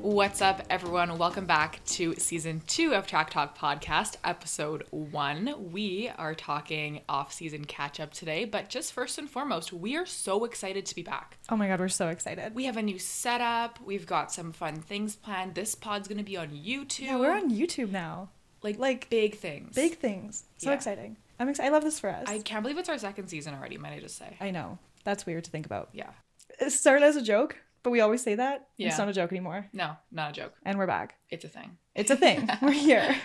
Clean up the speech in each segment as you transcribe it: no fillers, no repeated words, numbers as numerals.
What's up, everyone? Welcome back to season 2 of Track Talk Podcast, episode 1. We are talking off-season catch-up today, but just first and foremost, we are so excited to be back. Oh my god, we're so excited. We have a new setup. We've got some fun things planned. This pod's going to be on YouTube. Yeah, we're on YouTube now. Like big things. Big things. So exciting. I'm excited. I love this for us. I can't believe it's our second season already, might I just say. I know. That's weird to think about. Yeah. It started as a joke, but we always say that. Yeah. It's not a joke anymore. No, not a joke. And we're back. It's a thing. It's a thing. We're here.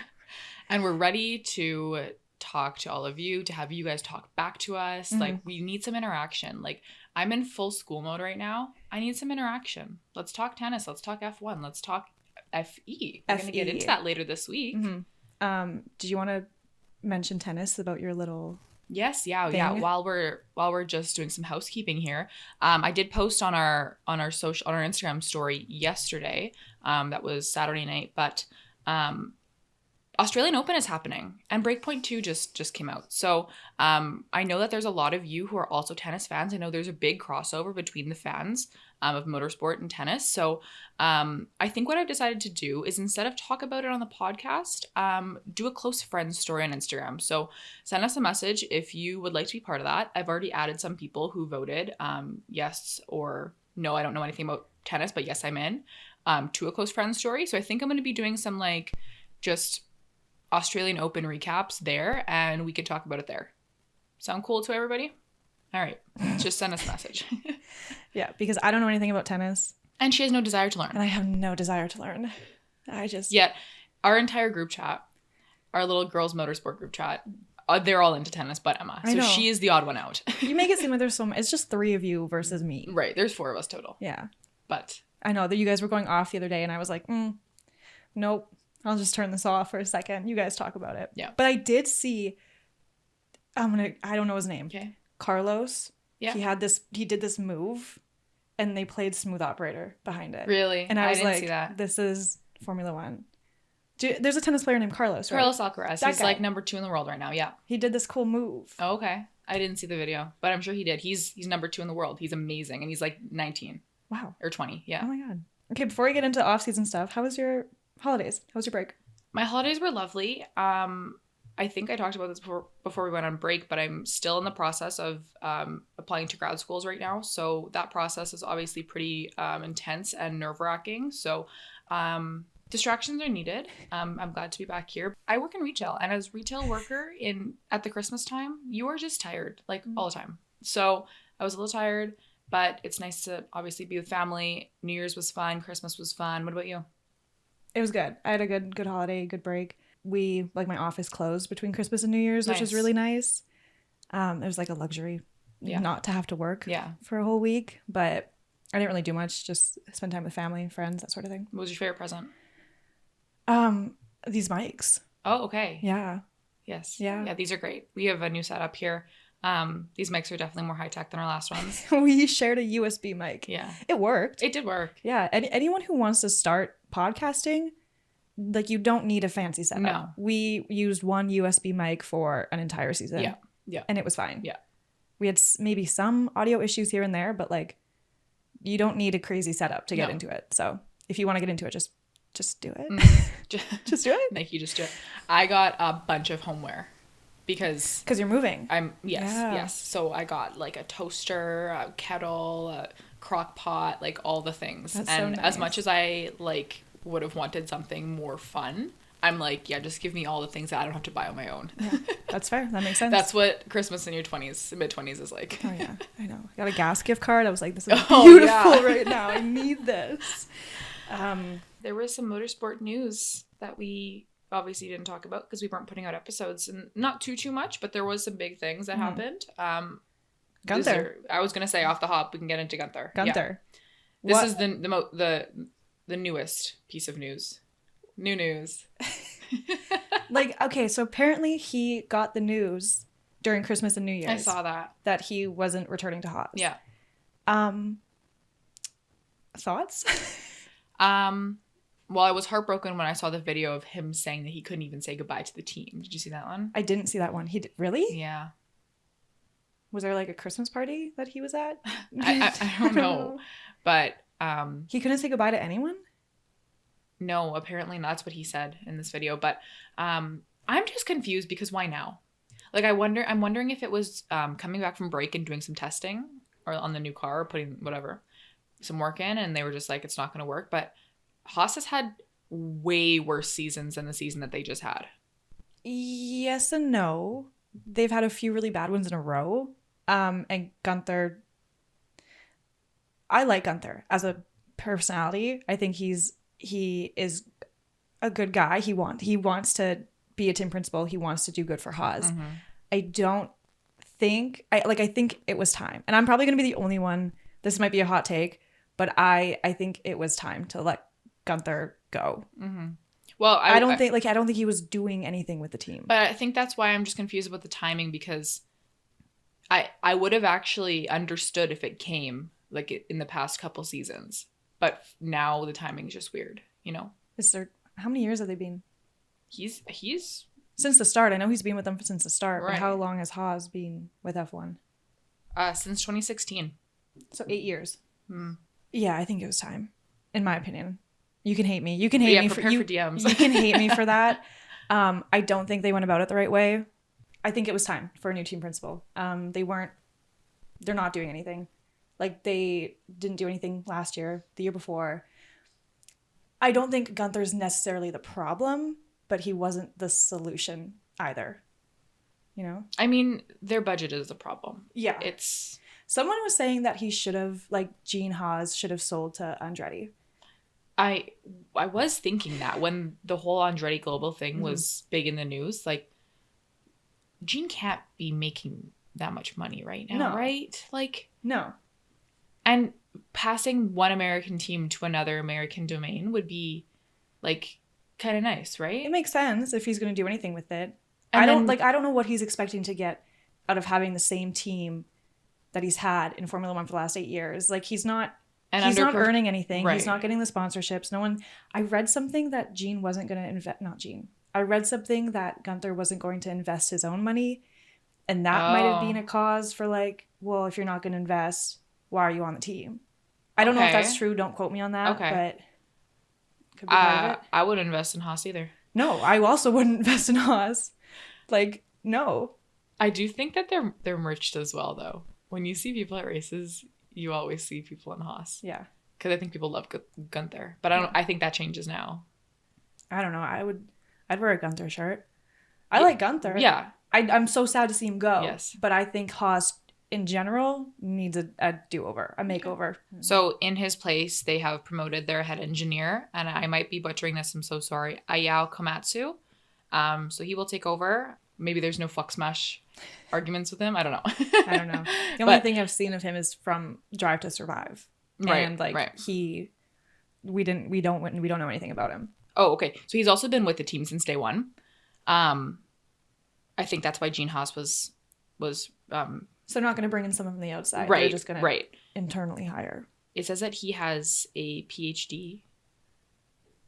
And we're ready to talk to all of you, to have you guys talk back to us. Mm-hmm. Like, we need some interaction. Like, I'm in full school mode right now. I need some interaction. Let's talk tennis. Let's talk F1. Let's talk FE. We're going to get into that later this week. Mm-hmm. Did you want to mention tennis about your little... Yes, yeah. While we're just doing some housekeeping here, I did post on our Instagram story yesterday. That was Saturday night, but Australian Open is happening, and Breakpoint 2 just came out. So I know that there's a lot of you who are also tennis fans. I know there's a big crossover between the fans of motorsport and tennis. So I think what I've decided to do is, instead of talk about it on the podcast, do a close friends story on Instagram. So send us a message if you would like to be part of that. I've already added some people who voted yes or no, I don't know anything about tennis, but yes, I'm in, to a close friends story. So I think I'm going to be doing some just Australian Open recaps there, and we could talk about it there. Sound cool to everybody? All right. Just send us a message. Yeah, because I don't know anything about tennis. And she has no desire to learn. And I have no desire to learn. Yet, our entire group chat, our little girls motorsport group chat, they're all into tennis but Emma. So she is the odd one out. You make it seem like there's so much. It's just 3 of you versus me. Right. There's 4 of us total. Yeah. But I know that you guys were going off the other day, and I was like, nope. I'll just turn this off for a second. You guys talk about it. Yeah. But I did see, I don't know his name. Okay. Carlos. Yeah. He did this move, and they played Smooth Operator behind it. Really? And I was didn't like, see that. This is Formula One. There's a tennis player named Carlos, right? Carlos Alcaraz. He's like number 2 in the world right now. Yeah. He did this cool move. Oh, okay. I didn't see the video, but I'm sure he did. He's number 2 in the world. He's amazing. And he's like 19. Wow. Or 20. Yeah. Oh my God. Okay, before we get into off-season stuff, how was your holidays? How was your break? My holidays were lovely. I think I talked about this before we went on break, but I'm still in the process of applying to grad schools right now. So that process is obviously pretty intense and nerve-wracking. So distractions are needed. I'm glad to be back here. I work in retail, and as retail worker at the Christmas time, you are just tired, all the time. So I was a little tired, but it's nice to obviously be with family. New Year's was fun. Christmas was fun. What about you? It was good. I had a good holiday, good break. My office closed between Christmas and New Year's, which was really nice. It was like a luxury not to have to work for a whole week, but I didn't really do much, just spend time with family, friends, that sort of thing. What was your favorite present? These mics. Oh, okay. Yeah. Yes. Yeah. Yeah, these are great. We have a new setup here. These mics are definitely more high-tech than our last ones. We shared a USB mic. Yeah. It worked. It did work. Yeah. Anyone who wants to start podcasting, you don't need a fancy setup. No. We used one USB mic for an entire season. Yeah. Yeah. And it was fine. Yeah. We had maybe some audio issues here and there, but you don't need a crazy setup to get into it. So if you want to get into it, just do it. Just do it. Like, you just do it. I got a bunch of homeware because you're moving. Yes. So I got a toaster, a kettle, a crock pot, all the things. That's and so nice. As much as I would have wanted something more fun, I'm just give me all the things that I don't have to buy on my own. Yeah, that's fair. That makes sense. That's what Christmas in your mid-20s is like. Oh yeah, I know. I got a gas gift card. I was like, this is beautiful right now. I need this. There was some motorsport news that we obviously didn't talk about because we weren't putting out episodes, and not too much, but there was some big things that happened. Gunther. I was gonna say off the hop, we can get into Gunther. Gunther. Yeah. This is the newest piece of news. New news. Okay, so apparently he got the news during Christmas and New Year's. I saw that he wasn't returning to Haas. Yeah. Thoughts? Well, I was heartbroken when I saw the video of him saying that he couldn't even say goodbye to the team. Did you see that one? I didn't see that one. He did, really? Yeah. Was there a Christmas party that he was at? I don't know. But he couldn't say goodbye to anyone? No, apparently not. That's what he said in this video. But I'm just confused because why now? Like, I'm wondering if it was coming back from break and doing some testing or on the new car or putting some work in, and they were just like, it's not going to work. But Haas has had way worse seasons than the season that they just had. Yes and no. They've had a few really bad ones in a row. And Gunther, I like Gunther as a personality. I think he is a good guy. He wants to be a team principal. He wants to do good for Haas. Mm-hmm. I think it was time. And I'm probably going to be the only one. This might be a hot take, but I think it was time to let Gunther go. Mm-hmm. Well, I don't think he was doing anything with the team. But I think that's why I'm just confused about the timing, because I would have actually understood if it came like in the past couple seasons, but now the timing is just weird, you know? How many years have they been? He's since the start. I know he's been with them since the start, right. But how long has Haas been with F1? Since 2016. So 8 years. Yeah, I think it was time, in my opinion. You can hate me. You can hate me for DMs. You can hate me for that. I don't think they went about it the right way. I think it was time for a new team principal. They're not doing anything. Like, they didn't do anything last year, the year before. I don't think Gunther's necessarily the problem, but he wasn't the solution either. You know? I mean, their budget is the problem. Yeah. Someone was saying that he should have, like, Gene Haas should have sold to Andretti. I was thinking that when the whole Andretti Global thing was big in the news, like, Gene can't be making that much money right now, right? Like, no. And passing one American team to another American domain would be, like, kind of nice, right? It makes sense if he's going to do anything with it. I don't know what he's expecting to get out of having the same team that he's had in Formula One for the last 8 years. Like, he's not earning anything. Right. He's not getting the sponsorships. I read something that Gene wasn't going to invest. Not Gene. I read something that Gunther wasn't going to invest his own money. And that might have been a cause for, like, well, if you're not going to invest, why are you on the team? I don't know if that's true. Don't quote me on that. Okay. But could be part of it. I wouldn't invest in Haas either. No, I also wouldn't invest in Haas. Like, no. I do think that they're merged as well, though. When you see people at races, you always see people in Haas. Yeah. Because I think people love Gunther. But I think that changes now. I don't know. I'd wear a Gunther shirt. I like Gunther. Yeah. I'm so sad to see him go. Yes. But I think Haas, in general, needs a do-over, a makeover. So in his place, they have promoted their head engineer, and I might be butchering this, I'm so sorry, Ayao Komatsu. So he will take over. Maybe there's no fuck smash arguments with him. I don't know. I don't know. The only thing I've seen of him is from Drive to Survive. Right. And we don't know anything about him. Oh, okay. So he's also been with the team since day one. I think that's why Gene Haas was so not going to bring in someone from the outside. Right. They're just going to internally hire. It says that he has a PhD.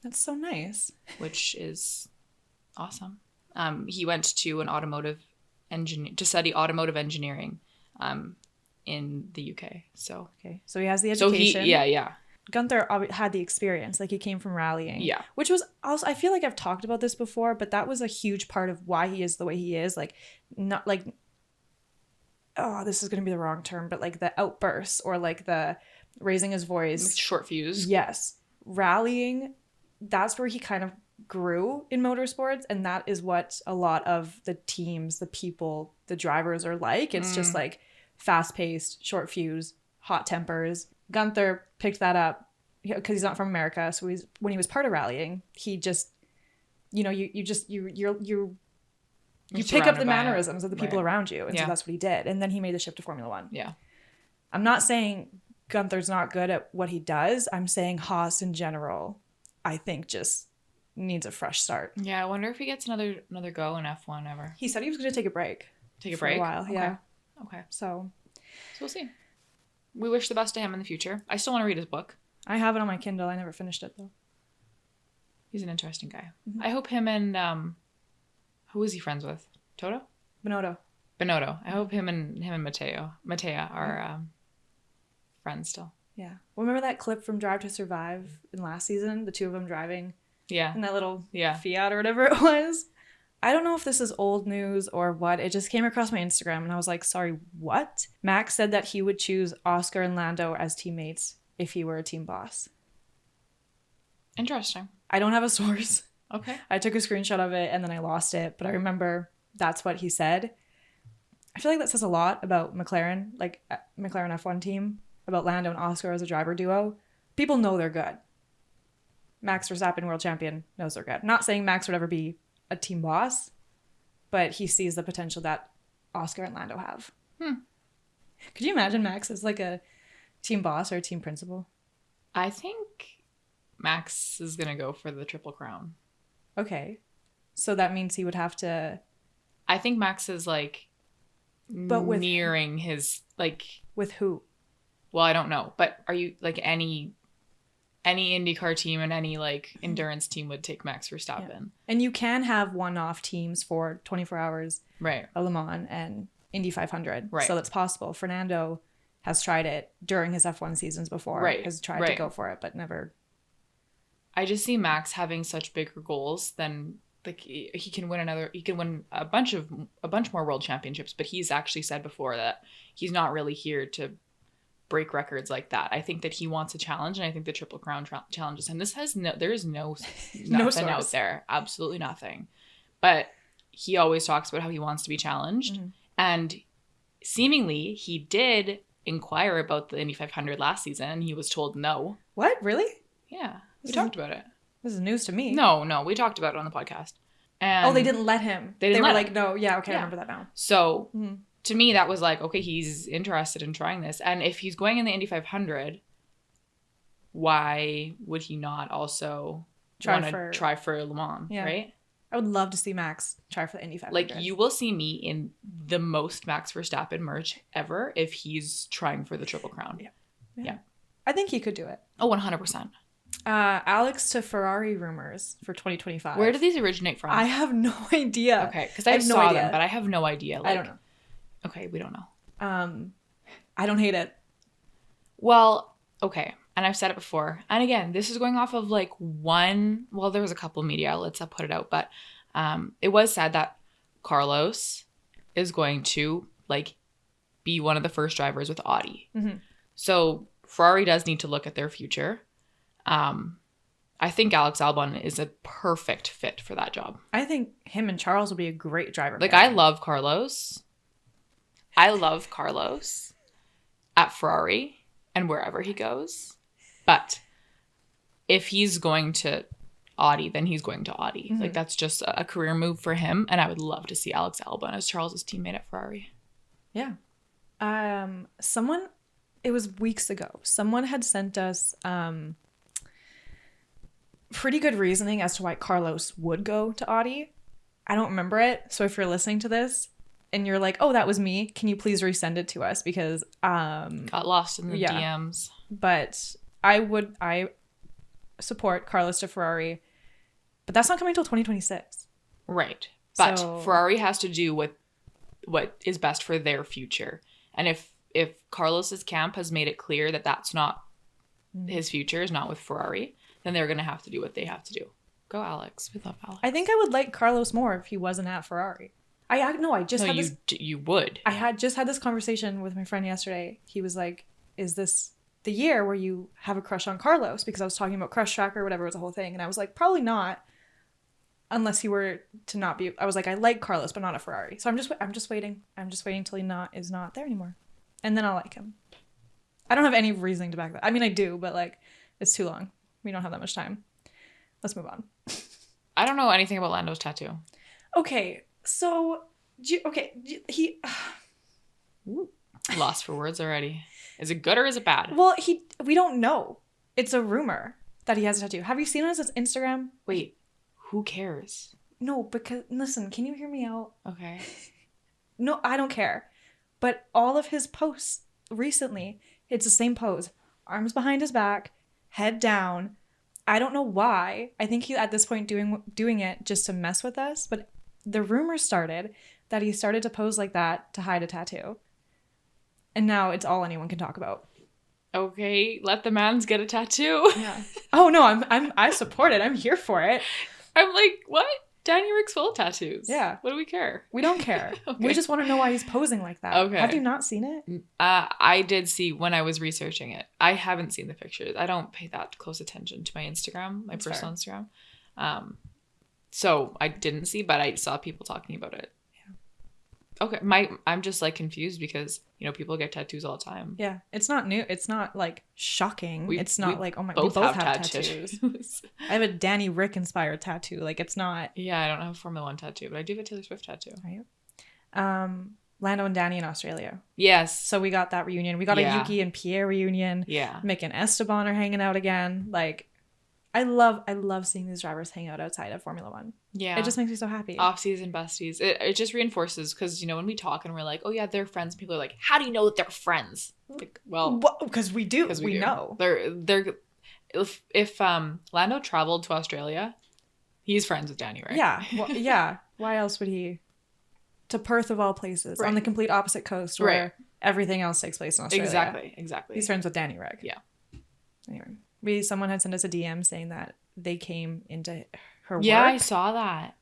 That's so nice. Which is awesome. He went to an automotive engineer to study automotive engineering in the UK. So he has the education. Yeah. Gunther had the experience. Like, he came from rallying. Yeah. Which was also, I feel like I've talked about this before, but that was a huge part of why he is the way he is. Like, not like, oh, this is going to be the wrong term, but like the outbursts or like the raising his voice. Short fuse. Yes. Rallying, that's where he kind of grew in motorsports. And that is what a lot of the teams, the people, the drivers are like. It's just like fast-paced, short fuse, hot tempers. Gunther picked that up because he's not from America. So when he was part of rallying, he just, you pick up the mannerisms of the people around you. And so that's what he did. And then he made the shift to Formula One. Yeah. I'm not saying Gunther's not good at what he does. I'm saying Haas in general, I think, just needs a fresh start. Yeah. I wonder if he gets another go in F1 ever. He said he was going to take a break. For a while. Okay. Yeah. Okay. So we'll see. We wish the best to him in the future. I still want to read his book. I have it on my Kindle. I never finished it, though. He's an interesting guy. Mm-hmm. I hope him and who is he friends with? Toto? Binotto. I hope him and Matea are friends still. Yeah. Well, remember that clip from Drive to Survive in last season? The two of them driving? Yeah. In that little Fiat or whatever it was? I don't know if this is old news or what. It just came across my Instagram and I was like, sorry, what? Max said that he would choose Oscar and Lando as teammates if he were a team boss. Interesting. I don't have a source. Okay. I took a screenshot of it and then I lost it, but I remember that's what he said. I feel like that says a lot about McLaren, like McLaren F1 team, about Lando and Oscar as a driver duo. People know they're good. Max Verstappen, world champion, knows they're good. Not saying Max would ever be a team boss, but he sees the potential that Oscar and Lando have. Could you imagine Max as like a team boss or a team principal? I think Max is going to go for the Triple Crown. Okay. So that means he would have to... I think Max is like nearing his like... With who? Well, I don't know. But are you like any IndyCar team and any like endurance team would take Max Verstappen. Yeah. And you can have one-off teams for 24 hours. Right. Le Mans and Indy 500. Right. So that's possible. Fernando has tried it during his F1 seasons before. Right. Has tried to go for it, but never. I just see Max having such bigger goals than like he can win a bunch more world championships, but he's actually said before that he's not really here to break records like that. I think that he wants a challenge, and I think the Triple Crown challenges him. There is nothing out there, absolutely nothing. But he always talks about how he wants to be challenged, and seemingly he did inquire about the Indy 500 last season, and he was told no. What? Really? Yeah, we talked about it. This is news to me. No, we talked about it on the podcast. And they didn't let him. They were like, no, yeah, okay, I remember that now. So. To me, that was like, okay, he's interested in trying this. And if he's going in the Indy 500, why would he not also try for Le Mans, right? I would love to see Max try for the Indy 500. Like, you will see me in the most Max Verstappen merch ever if he's trying for the Triple Crown. Yeah. I think he could do it. Oh, 100%. Alex to Ferrari rumors for 2025. Where do these originate from? I have no idea. Okay, because I saw them, but I have no idea. Like, I don't know. Okay, we don't know. I don't hate it. Well, okay. And I've said it before. And again, this is going off of like there was a couple of media outlets that put it out, but it was said that Carlos is going to like be one of the first drivers with Audi. So Ferrari does need to look at their future. I think Alex Albon is a perfect fit for that job. I think him and Charles would be a great driver. Like, I love Carlos. At Ferrari and wherever he goes. But if he's going to Audi, then he's going to Audi. Like, that's just a career move for him. And I would love to see Alex Albon as Charles's teammate at Ferrari. Yeah. It was weeks ago. Someone had sent us pretty good reasoning as to why Carlos would go to Audi. I don't remember it. So if you're listening to this, and you're like, oh, that was me, can you please resend it to us? Because got lost in the DMs. But I support Carlos to Ferrari, but that's not coming until 2026. Right. But Ferrari has to do what is best for their future. And if Carlos's camp has made it clear that that's not his future, is not with Ferrari, then they're going to have to do what they have to do. Go Alex. We love Alex. I think I would like Carlos more if he wasn't at Ferrari. You would. I had just had this conversation with my friend yesterday. He was like, is this the year where you have a crush on Carlos? Because I was talking about Crush Tracker or whatever, it was a whole thing. And I was like, probably not, unless he were to not be. I was like, I like Carlos, but not a Ferrari. So I'm just waiting. I'm just waiting till he is not there anymore. And then I'll like him. I don't have any reasoning to back that. I mean, I do, but like, it's too long. We don't have that much time. Let's move on. I don't know anything about Lando's tattoo. Okay. So, he... Lost for words already. Is it good or is it bad? Well, we don't know. It's a rumor that he has a tattoo. Have you seen on his Instagram? Wait, who cares? No, because, listen, can you hear me out? Okay. No, I don't care. But all of his posts recently, it's the same pose. Arms behind his back, head down. I don't know why. I think he's at this point doing it just to mess with us, but the rumor started that he started to pose like that to hide a tattoo. And now it's all anyone can talk about. Okay, let the mans get a tattoo. Yeah. Oh no, I support it. I'm here for it. I'm like, what? Danny Rick's full of tattoos. Yeah. What do we care? We don't care. Okay. We just want to know why he's posing like that. Okay. Have you not seen it? I did see when I was researching it. I haven't seen the pictures. I don't pay that close attention to my Instagram, my personal Instagram. So I didn't see, but I saw people talking about it. Yeah. Okay. I'm just like confused because, people get tattoos all the time. Yeah. It's not new. It's not like shocking. It's not like, oh my, we both have tattoos. I have a Danny Rick inspired tattoo. Like it's not. Yeah. I don't have a Formula 1 tattoo, but I do have a Taylor Swift tattoo. Right. Lando and Danny in Australia. Yes. So we got that reunion. We got a Yuki and Pierre reunion. Yeah. Mick and Esteban are hanging out again. Like, I love seeing these drivers hang out outside of Formula 1. Yeah. It just makes me so happy. Off-season besties. It just reinforces because, when we talk and we're like, oh, yeah, they're friends. People are like, how do you know that they're friends? Like, well. Because we do. Because we know. They're if Lando traveled to Australia, he's friends with Danny, right? Yeah. Well, yeah. Why else would he? To Perth of all places. Right. On the complete opposite coast where everything else takes place in Australia. Exactly. He's friends with Danny Rick. Yeah. Anyway. Someone had sent us a DM saying that they came into her work. Yeah, I saw that.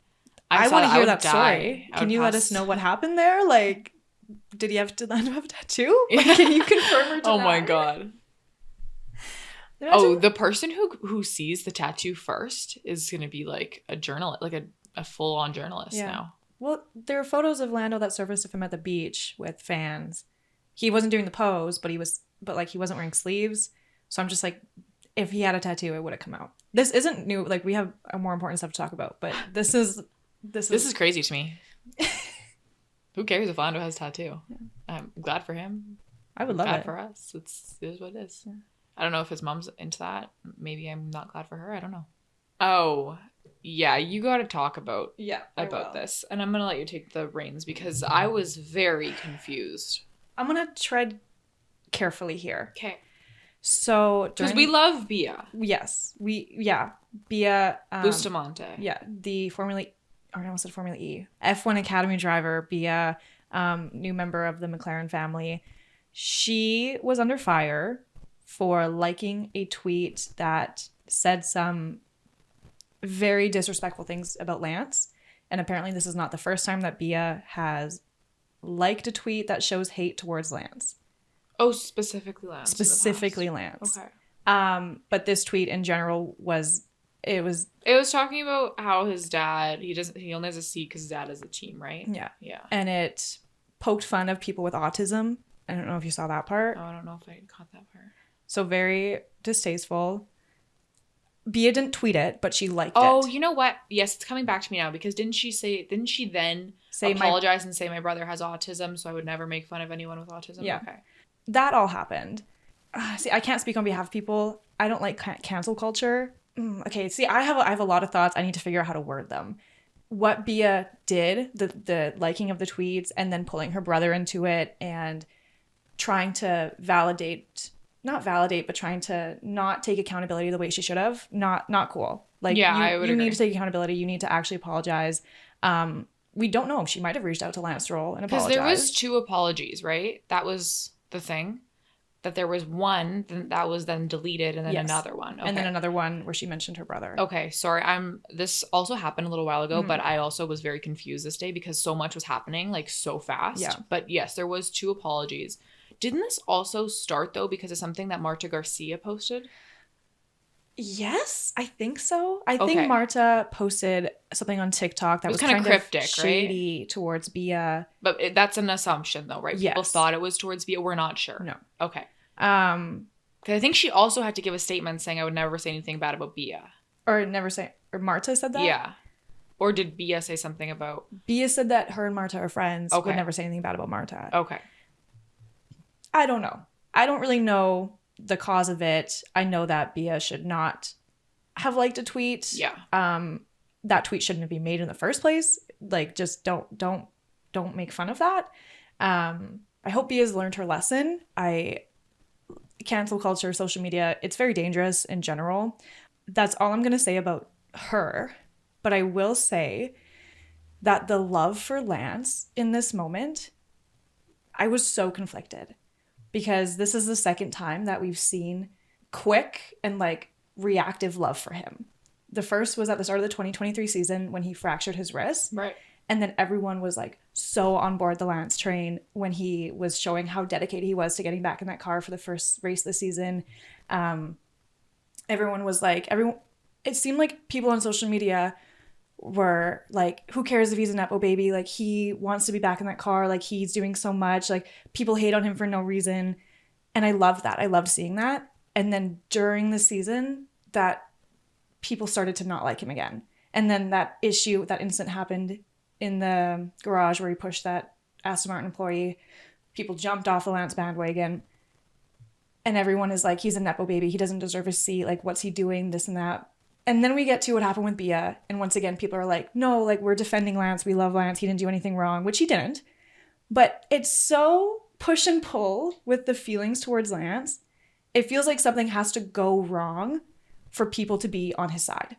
I want to hear that story. Can you let us know what happened there? Like, did Lando have a tattoo? Like, can you confirm or deny? Oh my god. The person who sees the tattoo first is going to be like a journalist, like a full-on journalist now. Well, there are photos of Lando that surfaced of him at the beach with fans. He wasn't doing the pose, but he wasn't wearing sleeves. So I'm just like, if he had a tattoo, it would have come out. This isn't new. Like, we have more important stuff to talk about, but this is crazy to me. Who cares if Lando has a tattoo? Yeah. I'm glad for him. I would love it. Glad for us. It is what it is. Yeah. I don't know if his mom's into that. Maybe I'm not glad for her. I don't know. Oh, yeah. You got to talk about this. And I'm going to let you take the reins because I was very confused. I'm going to tread carefully here. Okay. So because we love Beia. Yes, Beia. Bustamante. Yeah, the Formula E F1 Academy driver Beia, new member of the McLaren family. She was under fire for liking a tweet that said some very disrespectful things about Lance, and apparently this is not the first time that Beia has liked a tweet that shows hate towards Lance. Oh, specifically Lance. Specifically Lance. Okay. But this tweet in general was talking about how his dad, he only has a seat because his dad is a team, right? Yeah. Yeah. And it poked fun of people with autism. I don't know if you saw that part. Oh, I don't know if I caught that part. So very distasteful. Beia didn't tweet it, but she liked it. Oh, you know what? Yes, it's coming back to me now because didn't she then apologize and say my brother has autism, so I would never make fun of anyone with autism? Yeah. Okay. That all happened. See, I can't speak on behalf of people. I don't like cancel culture. Okay, see, I have a lot of thoughts. I need to figure out how to word them. What Beia did, the liking of the tweets, and then pulling her brother into it, and trying to trying to not take accountability the way she should have. Not cool. Like, I would you agree. need to take accountability. You need to actually apologize. We don't know. She might have reached out to Lance Stroll and apologized. Because there was 2 apologies, right? That was the thing. That there was one that was then deleted and then another one. Okay. And then another one where she mentioned her brother. Okay, sorry. This also happened a little while ago, but I also was very confused this day because so much was happening like so fast. Yeah. But yes, there was 2 apologies. Didn't this also start though because of something that Marta Garcia posted? Yes, I think so. I think Marta posted something on TikTok that was kind of cryptic, shady, right? Towards Beia. But that's an assumption though, right? Yes. People thought it was towards Beia. We're not sure. No. Okay. Because I think she also had to give a statement saying I would never say anything bad about Beia. Or Marta said that? Yeah. Or did Beia say something about... Beia said that her and Marta are friends. Okay. Would never say anything bad about Marta. Okay. I don't know. I don't really know the cause of it. I know that Beia should not have liked a tweet. Yeah. That tweet shouldn't have been made in the first place. Like, just don't make fun of that. I hope Beia's learned her lesson. Cancel culture, social media, it's very dangerous in general. That's all I'm going to say about her. But I will say that the love for Lance in this moment, I was so conflicted. because this is the second time that we've seen quick and like reactive love for him. The first was at the start of the 2023 season when he fractured his wrist. Right. And then everyone was like so on board the Lance train when he was showing how dedicated he was to getting back in that car for the first race this season. Everyone was like, it seemed like people on social media were like, who cares if he's a Nepo baby? Like, he wants to be back in that car. Like, he's doing so much. Like, people hate on him for no reason. And I loved that. I loved seeing that. And then during the season, that people started to not like him again. And then that incident happened in the garage where he pushed that Aston Martin employee. People jumped off the Lance bandwagon. And everyone is like, he's a Nepo baby. He doesn't deserve a seat. Like, what's he doing? This and that. And then we get to what happened with Beia. And once again, people are like, no, like, we're defending Lance. We love Lance. He didn't do anything wrong, which he didn't. But it's so push and pull with the feelings towards Lance. It feels like something has to go wrong for people to be on his side,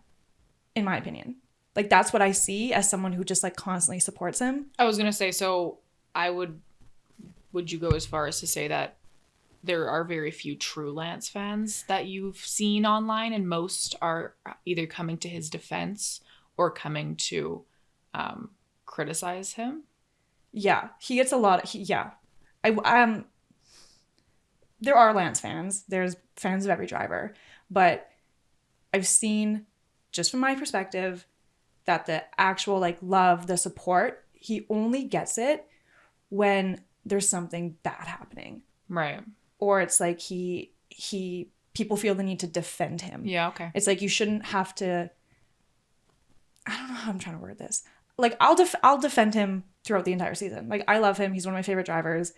in my opinion. Like, that's what I see as someone who just like constantly supports him. I was going to say, so would you go as far as to say that there are very few true Lance fans that you've seen online, and most are either coming to his defense or coming to criticize him? Yeah, he gets a lot. There are Lance fans. There's fans of every driver, but I've seen, just from my perspective, that the actual like love, the support, he only gets it when there's something bad happening. Right. Or it's like people feel the need to defend him. Yeah, okay. It's like you shouldn't have to, I don't know how I'm trying to word this. Like, I'll defend him throughout the entire season. Like, I love him. He's one of my favorite drivers.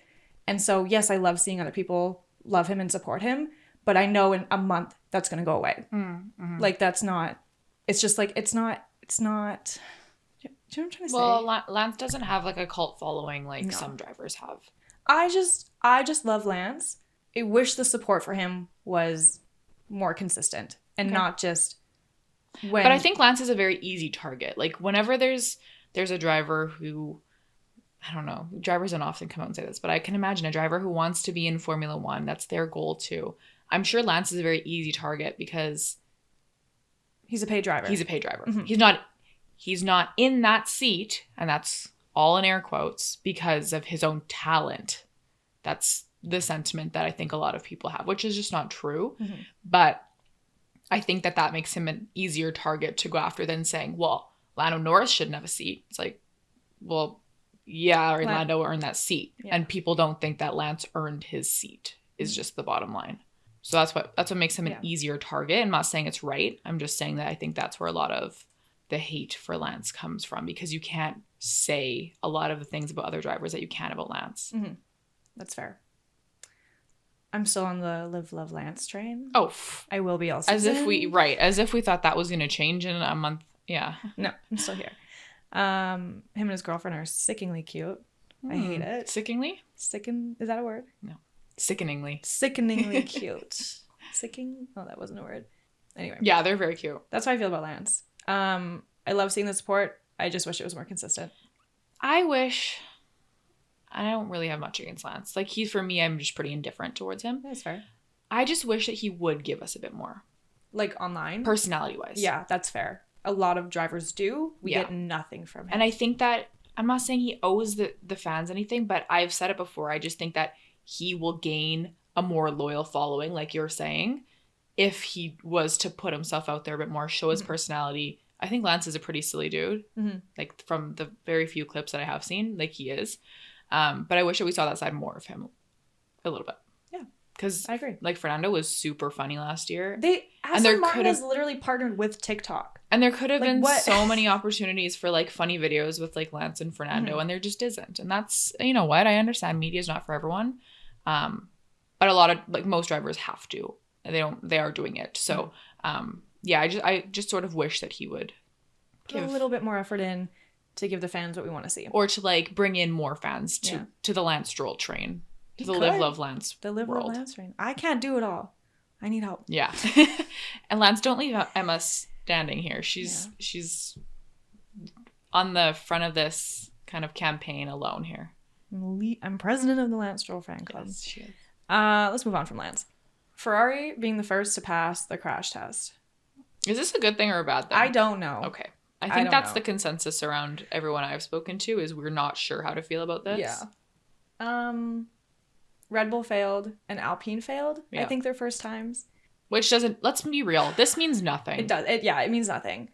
And so, yes, I love seeing other people love him and support him. But I know in a month that's going to go away. Mm-hmm. Like, that's not, it's just like, it's not, do you know what I'm trying to say? Well, Lance doesn't have like a cult following like some drivers have. I just love Lance. I wish the support for him was more consistent and not just when. But I think Lance is a very easy target. Like, whenever there's a driver who, I don't know, drivers don't often come out and say this, but I can imagine a driver who wants to be in Formula One. That's their goal too. I'm sure Lance is a very easy target because he's a paid driver. Mm-hmm. He's not in that seat, and that's all in air quotes, because of his own talent. That's the sentiment that I think a lot of people have, which is just not true. Mm-hmm. But I think that makes him an easier target to go after than saying, well, Lando Norris shouldn't have a seat. It's like, well, yeah, Lando earned that seat. Yeah. And people don't think that Lance earned his seat is just the bottom line. So that's what makes him an easier target. I'm not saying it's right. I'm just saying that I think that's where a lot of the hate for Lance comes from, because you can't say a lot of the things about other drivers that you can about Lance. Mm-hmm. That's fair. I'm still on the Live Love Lance train. Oh, I will be also. As if we thought that was going to change in a month. Yeah. No, I'm still here. Him and his girlfriend are sickeningly cute. I hate it. Sickeningly? Is that a word? No. Sickeningly. Sickeningly cute. Sicking? Oh, that wasn't a word. Anyway. Yeah, they're very cute. That's how I feel about Lance. I love seeing the support. I just wish it was more consistent. I don't really have much against Lance. Like, for me, I'm just pretty indifferent towards him. That's fair. I just wish that he would give us a bit more. Like, online? Personality-wise. Yeah, that's fair. A lot of drivers do. We get nothing from him. And I think that, I'm not saying he owes the fans anything, but I've said it before. I just think that he will gain a more loyal following, like you're saying, if he was to put himself out there a bit more, show his personality. I think Lance is a pretty silly dude. Mm-hmm. Like, from the very few clips that I have seen, like, he is. But I wish that we saw that side more of him a little bit. Yeah. Because I agree. Like, Fernando was super funny last year. Aston Martin has literally partnered with TikTok. And there could have been so many opportunities for, like, funny videos with, like, Lance and Fernando, and there just isn't. And that's, you know what? I understand media is not for everyone. But a lot of, like, most drivers have to. They are doing it. So, I just sort of wish that he would give a little bit more effort in to give the fans what we want to see. Or to, like, bring in more fans to the Lance Stroll train. To the Live Love Lance The Live Love Lance train. I can't do it all. I need help. Yeah. And Lance, don't leave Emma standing here. She's on the front of this kind of campaign alone here. I'm president of the Lance Stroll fan club. Yes, she is. Let's move on from Lance. Ferrari being the first to pass the crash test. Is this a good thing or a bad thing? I don't know. Okay. I think that's the consensus around everyone I've spoken to is we're not sure how to feel about this. Yeah. Red Bull failed and Alpine failed. Yeah. I think their first times. Which doesn't, let's be real, this means nothing. It does. It means nothing.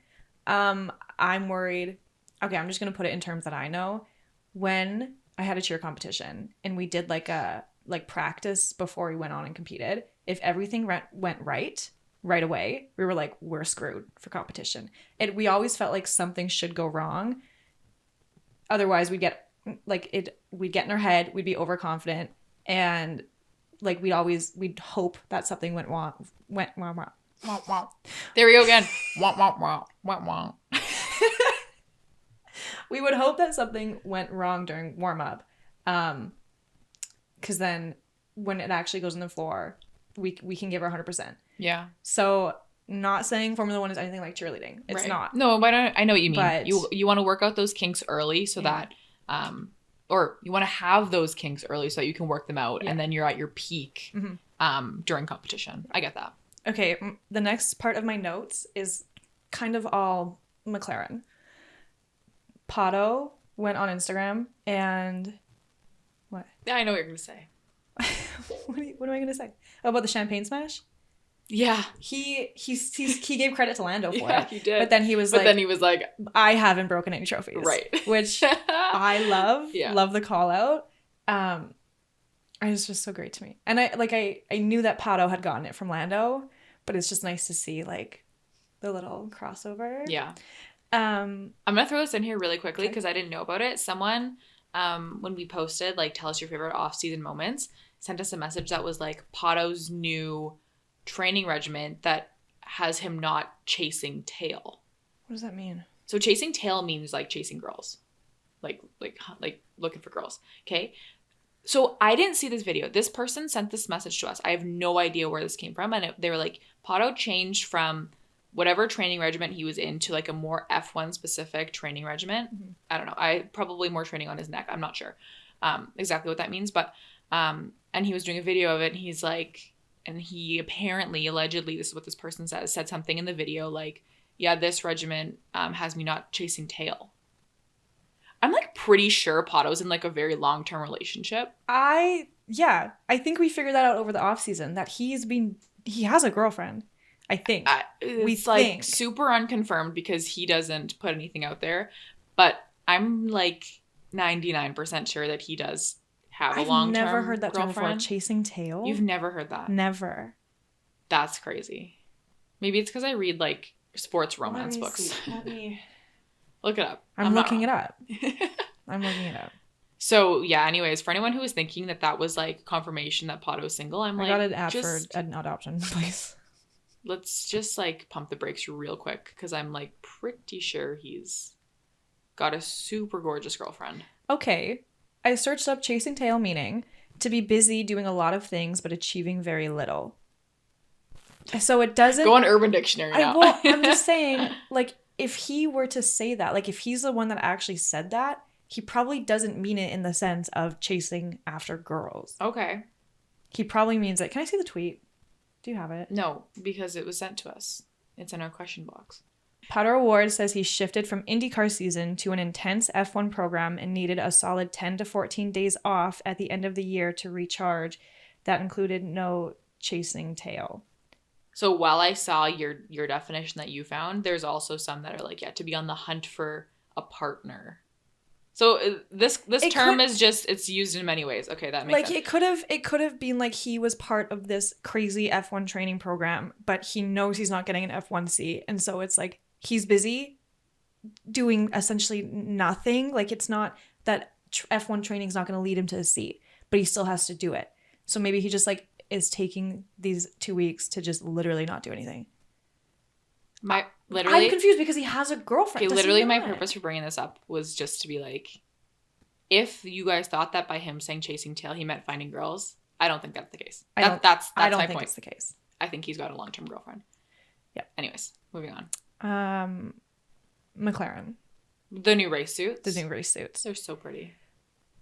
I'm worried. Okay, I'm just going to put it in terms that I know. When I had a cheer competition and we did like practice before we went on and competed, if everything went right away, we were like, we're screwed for competition. We always felt like something should go wrong. Otherwise, we'd get in our head, we'd be overconfident, and like we'd hope that something went wrong. There we go again. Wah. We would hope that something went wrong during warm up, because then when it actually goes on the floor, we can give our 100%. Yeah. So, not saying Formula 1 is anything like cheerleading. It's not. No, but I know what you mean. But you want to work out those kinks early so that, or you want to have those kinks early so that you can work them out, and then you're at your peak during competition. I get that. Okay, the next part of my notes is kind of all McLaren. Pato went on Instagram and what? Yeah, I know what you're gonna say. What am I gonna say? Oh, about the champagne smash? Yeah, he gave credit to Lando for it. He did. But then he was like, I haven't broken any trophies. Right. Which I love. Yeah. Love the call out. It was just so great to me. And I knew that Pato had gotten it from Lando, but it's just nice to see like the little crossover. Yeah. I'm gonna throw this in here really quickly because I didn't know about it. Someone, when we posted like tell us your favorite off-season moments, sent us a message that was like Pato's new training regimen that has him not chasing tail. What does that mean? So chasing tail means like chasing girls, like looking for girls. Okay. So I didn't see this video. This person sent this message to us. I have no idea where this came from. And they were like, Pato changed from whatever training regimen he was in to like a more F1 specific training regimen. Mm-hmm. I don't know. I probably more training on his neck. I'm not sure exactly what that means. But, and he was doing a video of it. And he's like, and he apparently, allegedly, this is what this person said something in the video like, yeah, this regimen has me not chasing tail. I'm like pretty sure Pato's in like a very long-term relationship. I think we figured that out over the off season that he has a girlfriend. I think it's like super unconfirmed because he doesn't put anything out there, but I'm like 99% sure that he does have a long-term girlfriend. I've never heard that term before. Chasing tail. You've never heard that? Never. That's crazy. Maybe it's because I read like sports romance books. Let me look it up. I'm looking it up. I'm looking it up. So yeah, anyways, for anyone who was thinking that was like confirmation that Pato's single, I got an ad for an adoption, please. Let's just like pump the brakes real quick because I'm like pretty sure he's got a super gorgeous girlfriend. Okay. I searched up chasing tail meaning to be busy doing a lot of things but achieving very little. So it doesn't go on Urban Dictionary now. I'm just saying, like, if he were to say that, like if he's the one that actually said that, he probably doesn't mean it in the sense of chasing after girls. Okay. He probably means it. Can I see the tweet? Do you have it? No, because it was sent to us. It's in our question box. Pato O'Ward says he shifted from IndyCar season to an intense F1 program and needed a solid 10 to 14 days off at the end of the year to recharge. That included no chasing tail. So while I saw your definition that you found, there's also some that are like, to be on the hunt for a partner. So this term is just, it's used in many ways. Okay, that makes sense. It could have been like he was part of this crazy F1 training program, but he knows he's not getting an F1 seat. And so it's like he's busy doing essentially nothing. Like it's not that F1 training is not going to lead him to a seat, but he still has to do it. So maybe he just like is taking these 2 weeks to just literally not do anything. I'm confused because he has a girlfriend. Okay, literally my purpose for bringing this up was just to be like, if you guys thought that by him saying chasing tail he meant finding girls, I don't think that's the case. I don't think it's the case. I think he's got a long-term girlfriend. Yeah. Anyways, moving on. McLaren. The new race suits. The new race suits. They're so pretty.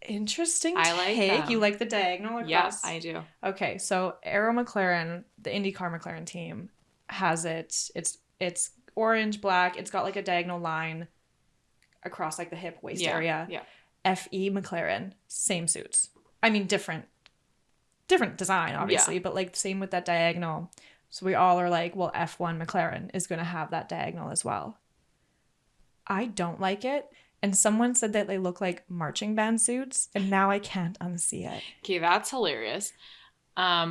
Interesting I like take. them. You like the diagonal across? Yeah, I do. Okay, so Aero McLaren, the IndyCar McLaren team, has it. It's orange, black. It's got like a diagonal line across like the hip waist area. Yeah. FE McLaren, same suits. I mean, different design, obviously, but like same with that diagonal. So we all are like, well, F1 McLaren is going to have that diagonal as well. I don't like it. And someone said that they look like marching band suits, and now I can't unsee it. Okay, that's hilarious. I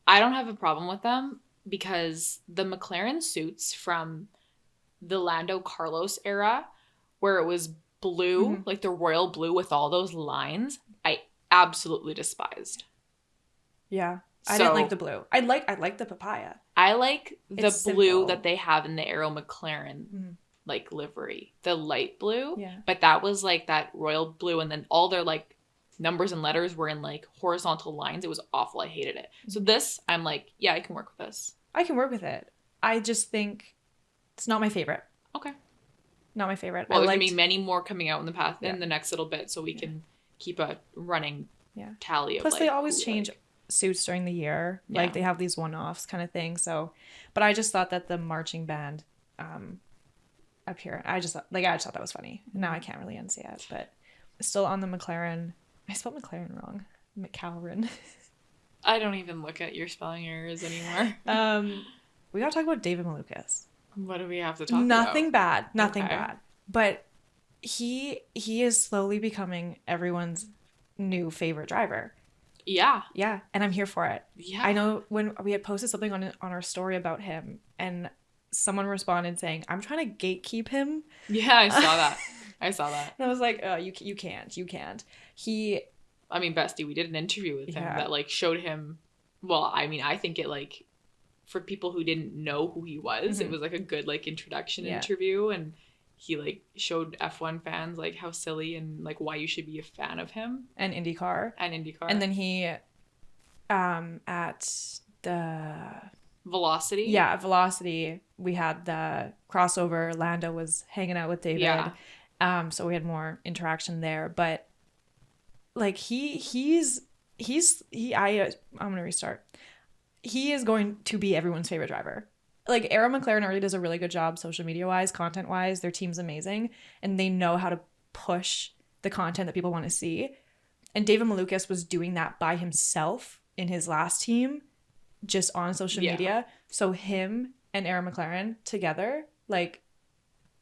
don't have a problem with them because the McLaren suits from the Lando Carlos era, where it was blue, like the royal blue with all those lines, I absolutely despised. Yeah. I didn't like the blue. I like the papaya. I like the It's blue simple. that they have in the Aero McLaren like livery, the light blue. Yeah. But that was like that royal blue, and then all their like numbers and letters were in like horizontal lines. It was awful. I hated it. So this, I'm like, yeah, I can work with this. I can work with it. I just think it's not my favorite. Okay. Not my favorite. Well, there's gonna be many more coming out in the next little bit, so we can keep a running tally of. Plus, like, they always change suits during the year. Yeah. Like they have these one-offs kind of thing. So, but I just thought that the marching band up here, I just thought that was funny. Now I can't really unsee it, but still on the McLaren. I spelled McLaren wrong. McLaren. I don't even look at your spelling errors anymore. We gotta talk about David Malukas. What do we have to talk about? Nothing bad. But he is slowly becoming everyone's new favorite driver. Yeah. Yeah, and I'm here for it. Yeah. I know when we had posted something on our story about him, and someone responded saying, "I'm trying to gatekeep him." Yeah, I saw that. And I was like, "Oh, you can't. I mean, bestie, we did an interview with him that like showed him. Well, I mean, I think it like for people who didn't know who he was, it was like a good like introduction interview, and he like showed F1 fans like how silly and like why you should be a fan of him and IndyCar. And then he at the Velocity. Yeah, at Velocity, we had the crossover. Lando was hanging out with David. Yeah. So we had more interaction there, but like I'm gonna restart. He is going to be everyone's favorite driver. Like Aero McLaren already does a really good job social media wise, content wise. Their team's amazing, and they know how to push the content that people want to see. And David Malukas was doing that by himself in his last team, just on social media. So him and Aero McLaren together, like,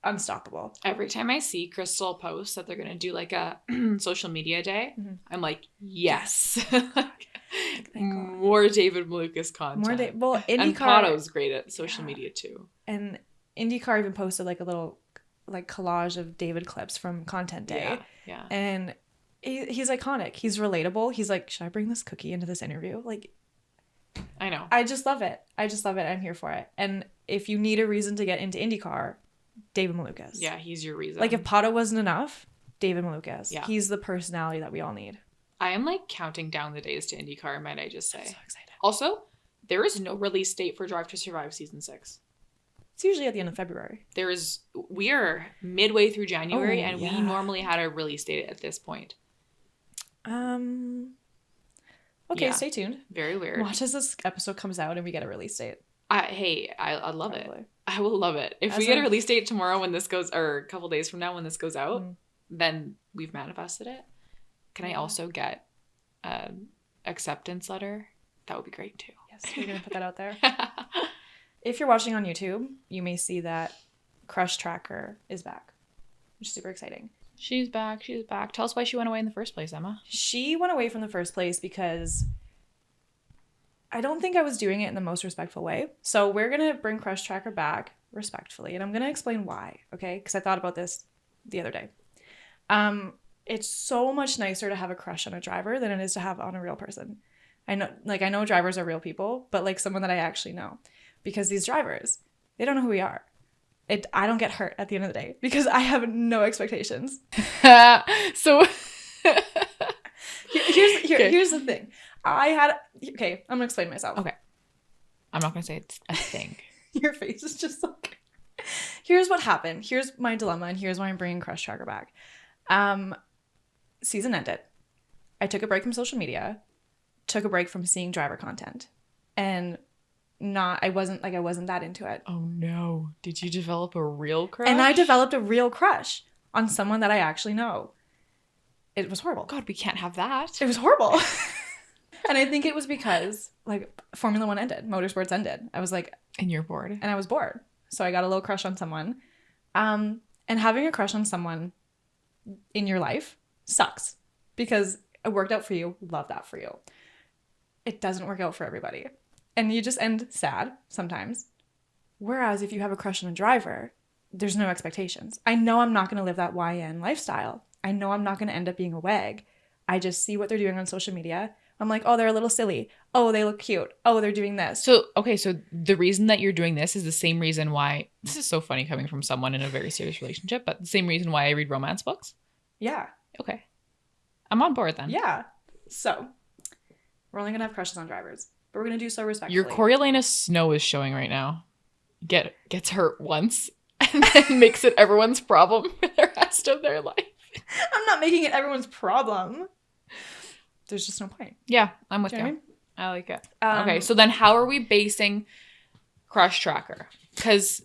unstoppable. Every time I see Crystal post that they're gonna do like a social media day, I'm like, yes. More David Malukas content. IndyCar, and Pato's great at social media too. And IndyCar even posted like a little like collage of David clips from Content Day. Yeah. And he's iconic. He's relatable. He's like, should I bring this cookie into this interview? Like, I know. I just love it. I'm here for it. And if you need a reason to get into IndyCar, David Malukas. Yeah, he's your reason. Like if Pato wasn't enough, David Malukas. Yeah. He's the personality that we all need. I am like counting down the days to IndyCar, might I just say. I'm so excited. Also, there is no release date for Drive to Survive Season 6. It's usually at the end of February. We are midway through January, and we normally had a release date at this point. Okay, stay tuned. Very weird. Watch as this episode comes out and we get a release date. I love it. I will love it. If we get a release date tomorrow when this goes, or a couple days from now when this goes out, then we've manifested it. Can I also get acceptance letter? That would be great too. Yes, we're going to put that out there. If you're watching on YouTube, you may see that Crush Tracker is back, which is super exciting. She's back. Tell us why she went away in the first place, Emma. She went away from the first place because I don't think I was doing it in the most respectful way. So we're going to bring Crush Tracker back respectfully, and I'm going to explain why, okay? Because I thought about this the other day. It's so much nicer to have a crush on a driver than it is to have on a real person. I know drivers are real people, but like someone that I actually know. Because these drivers, they don't know who we are. I don't get hurt at the end of the day because I have no expectations. So here's the thing. I'm gonna explain myself. Okay. I'm not gonna say it's a thing. Your face is just like. Here's what happened. Here's my dilemma, and here's why I'm bringing Crush Tracker back. Season ended. I took a break from social media, took a break from seeing driver content, and I wasn't that into it. Oh no. Did you develop a real crush? And I developed a real crush on someone that I actually know. It was horrible. God, we can't have that. It was horrible. And I think it was because like Formula 1 ended, motorsports ended. I was like, and you're bored. And I was bored. So I got a little crush on someone. And having a crush on someone in your life sucks because it worked out for you. Love that for you. It doesn't work out for everybody. And you just end sad sometimes. Whereas if you have a crush on a driver, there's no expectations. I know I'm not going to live that YN lifestyle. I know I'm not going to end up being a wag. I just see what they're doing on social media. I'm like, oh, they're a little silly. Oh, they look cute. Oh, they're doing this. So, okay, so the reason that you're doing this is the same reason why, this is so funny coming from someone in a very serious relationship, but the same reason why I read romance books? Yeah. Okay. I'm on board then. Yeah. So, we're only going to have crushes on drivers, but we're going to do so respectfully. Your Coriolanus Snow is showing right now. Gets hurt once and then makes it everyone's problem for the rest of their life. I'm not making it everyone's problem. There's just no point. Yeah, I'm with you. I like it. Okay, so then how are we basing Crush Tracker? Because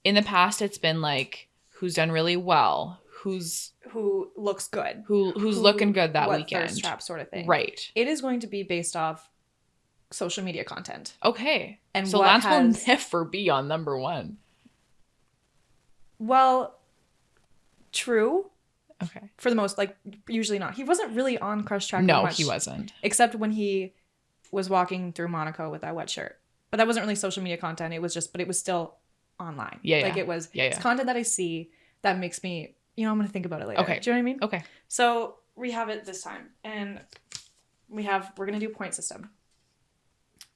in the past it's been like who's done really well, who looks good, who's looking good that weekend, thirst trap sort of thing. Right. It is going to be based off social media content. Okay. And so Lance will never be on number one. Well, true. Okay. For the most, like, usually not. He wasn't really on Crush Tracker much. No, he wasn't. Except when he was walking through Monaco with that wet shirt. But that wasn't really social media content. It was just, but it was still online. Yeah, Like, it was, it's content that I see that makes me, I'm going to think about it later. Okay. Do you know what I mean? Okay. So, we have it this time. And we're going to do point system.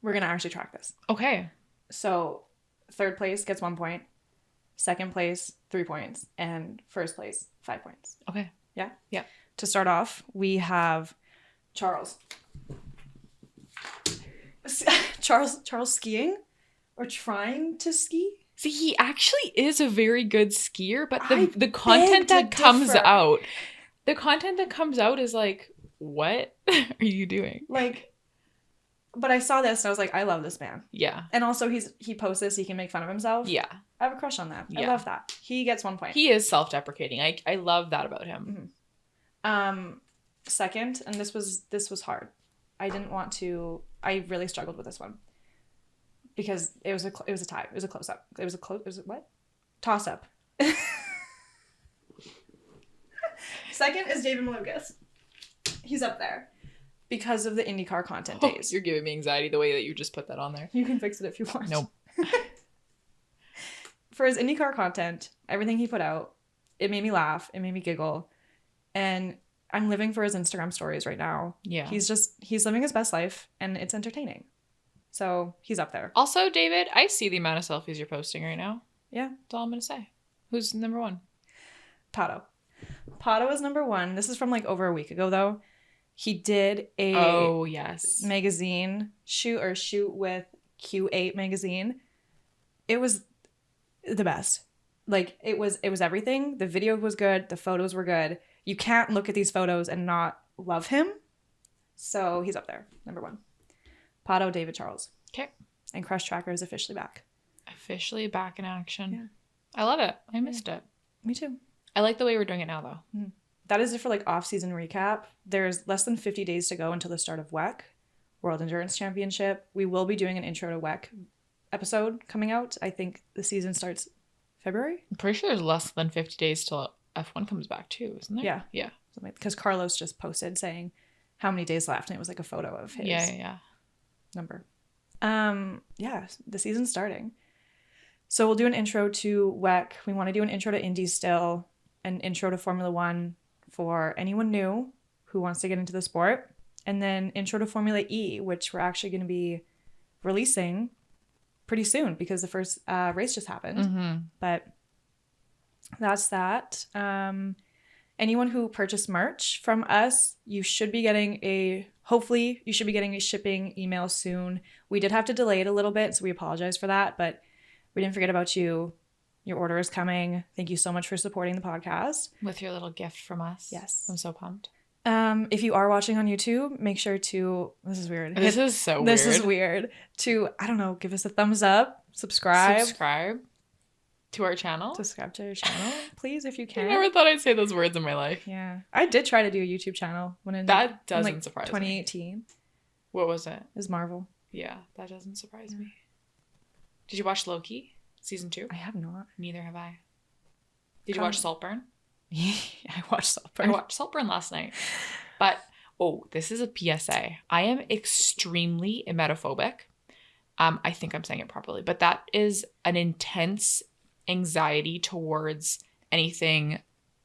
We're going to actually track this. Okay. So, third place gets 1 point. Second place, 3 points. And first place, 5 points. Okay. Yeah? Yeah. To start off, we have Charles. Charles skiing? Or trying to ski? See, he actually is a very good skier, but the content that comes out, is like, what are you doing? Like, but I saw this and I was like, I love this man. Yeah. And also he posts this, he can make fun of himself. Yeah. I have a crush on that. Yeah. I love that. He gets 1 point. He is self-deprecating. I love that about him. Mm-hmm. Second, and this was hard. I really struggled with this one. Because it was a tie. It was a close-up. Was it what? Toss-up. Second is David Malukas. He's up there. Because of the IndyCar content days. You're giving me anxiety the way that you just put that on there. You can fix it if you want. Nope. For his IndyCar content, everything he put out, it made me laugh. It made me giggle. And I'm living for his Instagram stories right now. Yeah. He's living his best life and it's entertaining. So he's up there. Also, David, I see the amount of selfies you're posting right now. Yeah. That's all I'm going to say. Who's number one? Pato. Pato is number one. This is from like over a week ago though. He did a magazine shoot with Q8 magazine. It was the best. Like it was everything. The video was good. The photos were good. You can't look at these photos and not love him. So he's up there. Number one. Pato, David Charles. Okay. And Crush Tracker is officially back. Officially back in action. Yeah. I love it. I missed it. Me too. I like the way we're doing it now though. Mm-hmm. That is it for like off-season recap. There's less than 50 days to go until the start of WEC, World Endurance Championship. We will be doing an intro to WEC episode coming out. I think the season starts February. I'm pretty sure there's less than 50 days till F1 comes back too, isn't there? Yeah. Yeah. Because Carlos just posted saying how many days left, and it was like a photo of his number. Yeah, the season's starting. So we'll do an intro to WEC. We want to do an intro to Indy still, an intro to Formula 1 for anyone new who wants to get into the sport, and then intro to Formula E, which we're actually going to be releasing pretty soon because the first race just happened. Mm-hmm. But that's that. Anyone who purchased merch from us, hopefully you should be getting a shipping email soon. We did have to delay it a little bit, so we apologize for that, but we didn't forget about you. Your order is coming. Thank you so much for supporting the podcast. With your little gift from us. Yes. I'm so pumped. If you are watching on YouTube, make sure to, this is weird. This is so weird. This is weird. To, I don't know, give us a thumbs up, subscribe to our channel. Subscribe to our channel, please, if you can. I never thought I'd say those words in my life. Yeah. I did try to do a YouTube channel that doesn't surprise 2018. Me. What was it? It was Marvel. Yeah, that doesn't surprise me. Did you watch Loki season 2? I have not. Neither have I. Did you watch Saltburn? I watched Saltburn. I watched Saltburn last night. But, this is a PSA. I am extremely emetophobic. I think I'm saying it properly. But that is an intense anxiety towards anything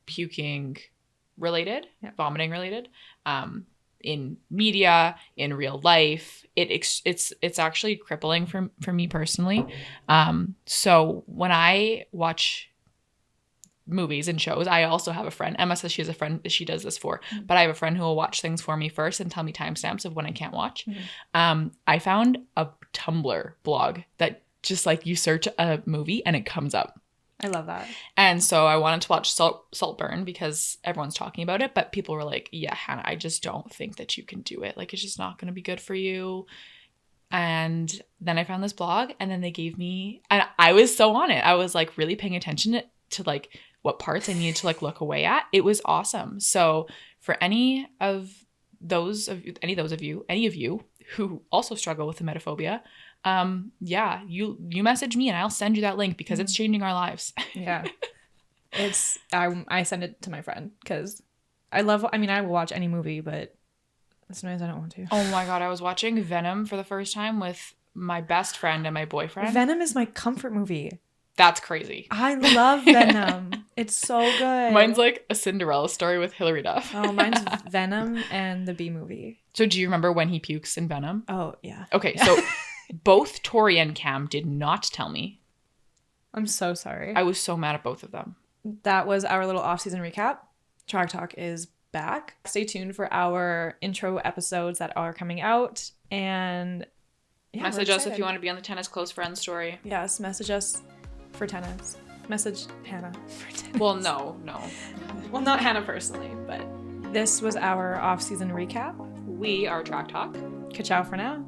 puking related, vomiting related, in media, in real life. It's actually crippling for me personally. So when I watch movies and shows, I also have a friend. Emma says she has a friend that she does this for, but I have a friend who will watch things for me first and tell me timestamps of when I can't watch. I found a Tumblr blog that just like you search a movie and it comes up. I love that. And so I wanted to watch Saltburn because everyone's talking about it, but people were like, yeah, Hannah, I just don't think that you can do it. Like, it's just not going to be good for you. And then I found this blog and then they gave me, and I was so on it. I was like really paying attention to like what parts I needed to like look away at. It was awesome. So for any of you who also struggle with emetophobia, you message me and I'll send you that link because it's changing our lives. Yeah. I send it to my friend because I will watch any movie, but sometimes I don't want to. Oh my God. I was watching Venom for the first time with my best friend and my boyfriend. Venom is my comfort movie. That's crazy. I love Venom. It's so good. Mine's like a Cinderella story with Hilary Duff. Oh, mine's Venom and the Bee Movie. So do you remember when he pukes in Venom? Oh, yeah. Okay, so both Tori and Cam did not tell me. I'm so sorry. I was so mad at both of them. That was our little off-season recap. Track Talk is back. Stay tuned for our intro episodes that are coming out. And message us if you want to be on the Tennis Close Friends story. Yes, message us for tennis. Message Hannah for tennis. Well, no. Well, not Hannah personally, but this was our off-season recap. We are Track Talk. Ka-chow for now.